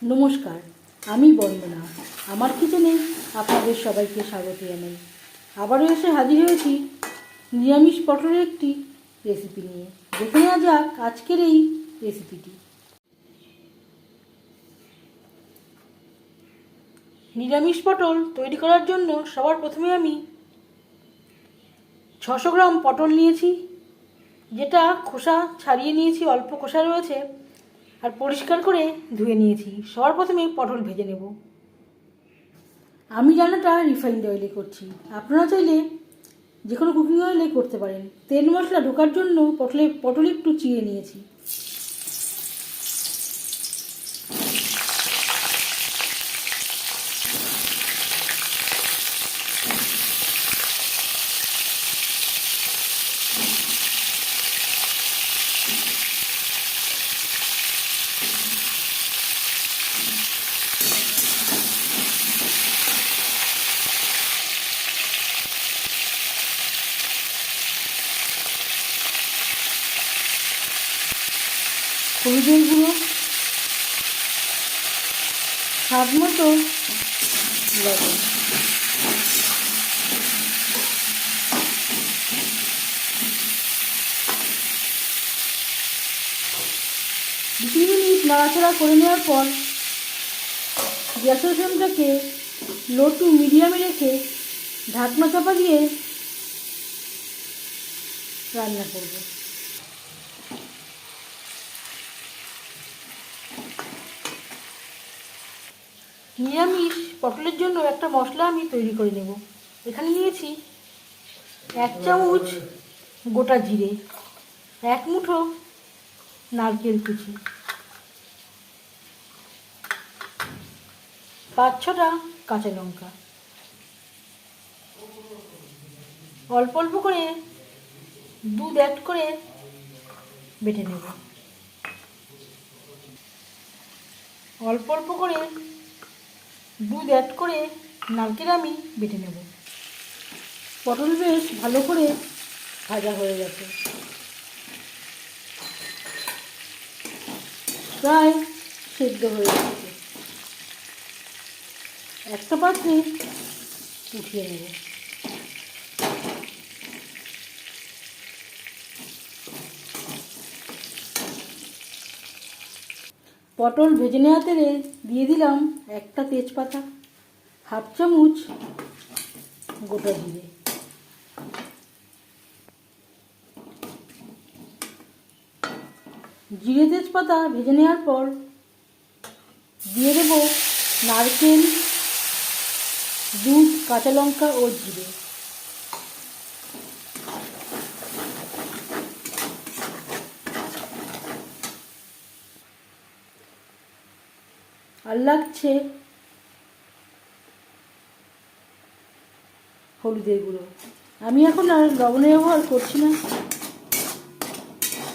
নমস্কার, আমি বন্দনা। আমার কিচেনে আপনাদের সবাইকে স্বাগত জানাই। আবারও এসে হাজির হয়েছি নিরামিষ পটলের একটি রেসিপি নিয়ে। দেখে নেওয়া যাক আজকের এই রেসিপিটি। নিরামিষ পটল তৈরি করার জন্য সবার প্রথমে আমি 600 গ্রাম পটল নিয়েছি, যেটা খোসা ছাড়িয়ে নিয়েছি, অল্প খোসা রয়েছে, আর পরিষ্কার করে ধুয়ে নিয়েছি। সবার প্রথমে পটল ভেজে নেব। আমি রান্নাটা রিফাইন্ড অয়েলে করছি, আপনারা চাইলে যে কোনো কুকিং অয়েলে করতে পারেন। তেল মশলা ঢোকার জন্য পটল একটু চিড়ে নিয়েছি। হলুদের গুঁড়ো, স্বাদ মতো লবণ, দু 3 মিনিট নাড়াচাড়া করে নেওয়ার পর গ্যাসের ফ্লেমটাকে লো টু মিডিয়ামে রেখে ঢাকনা চাপা দিয়ে রান্না করব। নিরামিষ পটলের জন্য একটা মশলা আমি তৈরি করে নেব। এখানে নিয়েছি 1 চামচ গোটা জিরে, 1 মুঠো নারকেল কুচি, 5-6টা কাঁচা লঙ্কা, অল্প অল্প করে দুধ অ্যাড করে বেটে নেব। অল্প অল্প করে দুধ অ্যাড করে নারকেল আমি বেটে নেব। পটল বেশ ভালো করে ভাজা হয়ে গেছে, প্রায় সেদ্ধ হয়ে গেছে। একটা পাত্রে উঠিয়ে নেব। পটল ভেজে নেওয়া তেলে দিয়ে দিলাম একটা তেজপাতা, 1/2 চামচ গোটা জিরে, জিরে তেজপাতা ভেজে নেওয়ার পর দিয়ে দেব নারকেল, দুধ, কাঁচা লঙ্কা ও জিরে। আর লাগছে হলুদের গুঁড়ো। আমি এখন আর লবণের ব্যবহার করছি না,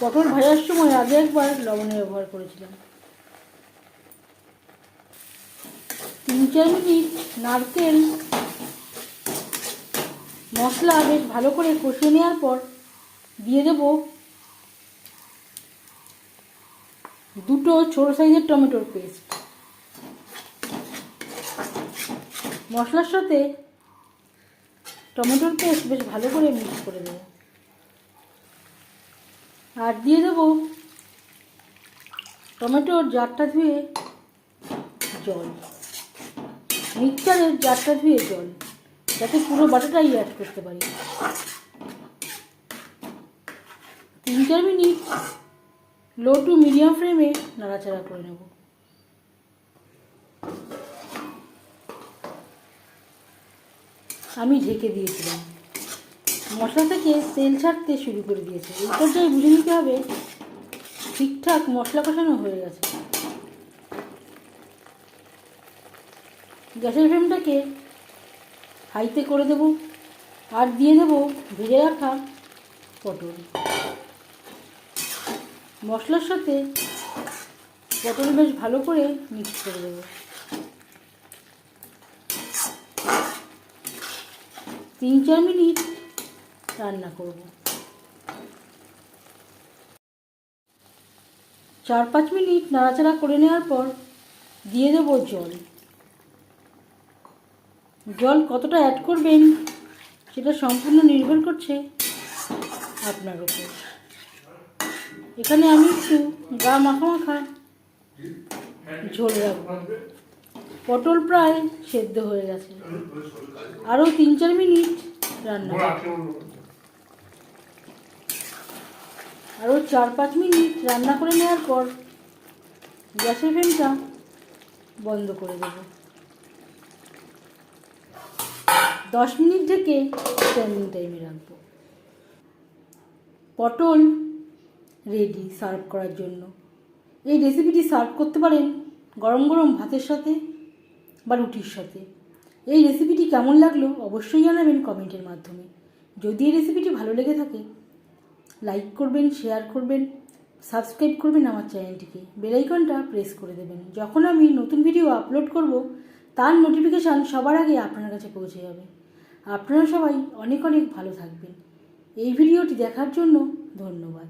পটল ভাজার সময় আগে একবার লবণের ব্যবহার করেছিলাম। 3-4 মিনিট নারকেল মশলা বেশ ভালো করে কষিয়ে নেওয়ার পর দিয়ে দেব 2টো ছোট সাইজের টমেটোর পেস্ট। মশলার সাথে টমেটোর পেস্ট বেশ ভালো করে মিক্স করে দেব। আর দিয়ে দেব টমেটোর জারটা ধুয়ে জল, মিক্সচারের জারটা ধুয়ে জল, যাতে পুরো বাটাটাই অ্যাড করতে পারি। 3-4 মিনিট লো টু মিডিয়াম ফ্লেমে নাড়াচাড়া করে নেব। আমি ঢেকে দিয়েছিলাম, মশলা থেকে তেল ছাড়তে শুরু করে দিয়েছে। এই পর্যায়ে বুঝে নিতে হবে ঠিকঠাক মশলা কষানো হয়ে গেছে। গ্যাসের ফ্লেমটাকে হাইতে করে দেব আর দিয়ে দেব ভেজে রাখা পটল। মশলার সাথে পটল বেশ ভালো করে মিক্স করে দেব। 3-4 মিনিট রান্না করব। 4-5 মিনিট নাড়াচাড়া করে নেওয়ার পর দিয়ে দেবো জল। জল কতটা অ্যাড করবেন সেটা সম্পূর্ণ নির্ভর করছে আপনার উপর। এখানে আমি একটু গা মাখা মাখা ঝোল রাখবো। পটল প্রায় সেদ্ধ হয়ে গেছে, আরও 3-4 মিনিট রান্না করব। আরও 4-5 মিনিট রান্না করে নেওয়ার পর গ্যাসের ফ্লেমটা বন্ধ করে দেব। 10 মিনিট ঢেকে স্ট্যান্ডিং টাইমে রাখবো। পটল রেডি সার্ভ করার জন্য। এই রেসিপিটি সার্ভ করতে পারেন গরম গরম ভাতের সাথে বা রুটির সাথে। এই রেসিপিটি কেমন লাগলো অবশ্যই জানাবেন কমেন্টের মাধ্যমে। যদি এই রেসিপিটি ভালো লেগে থাকে লাইক করবেন, শেয়ার করবেন, সাবস্ক্রাইব করবেন আমার চ্যানেলটিকে, বেল আইকনটা প্রেস করে দেবেন। যখন আমি নতুন ভিডিও আপলোড করব তার নোটিফিকেশান সবার আগে আপনার কাছে পৌঁছে যাবে। আপনারা সবাই অনেক অনেক ভালো থাকবেন। এই ভিডিওটি দেখার জন্য ধন্যবাদ।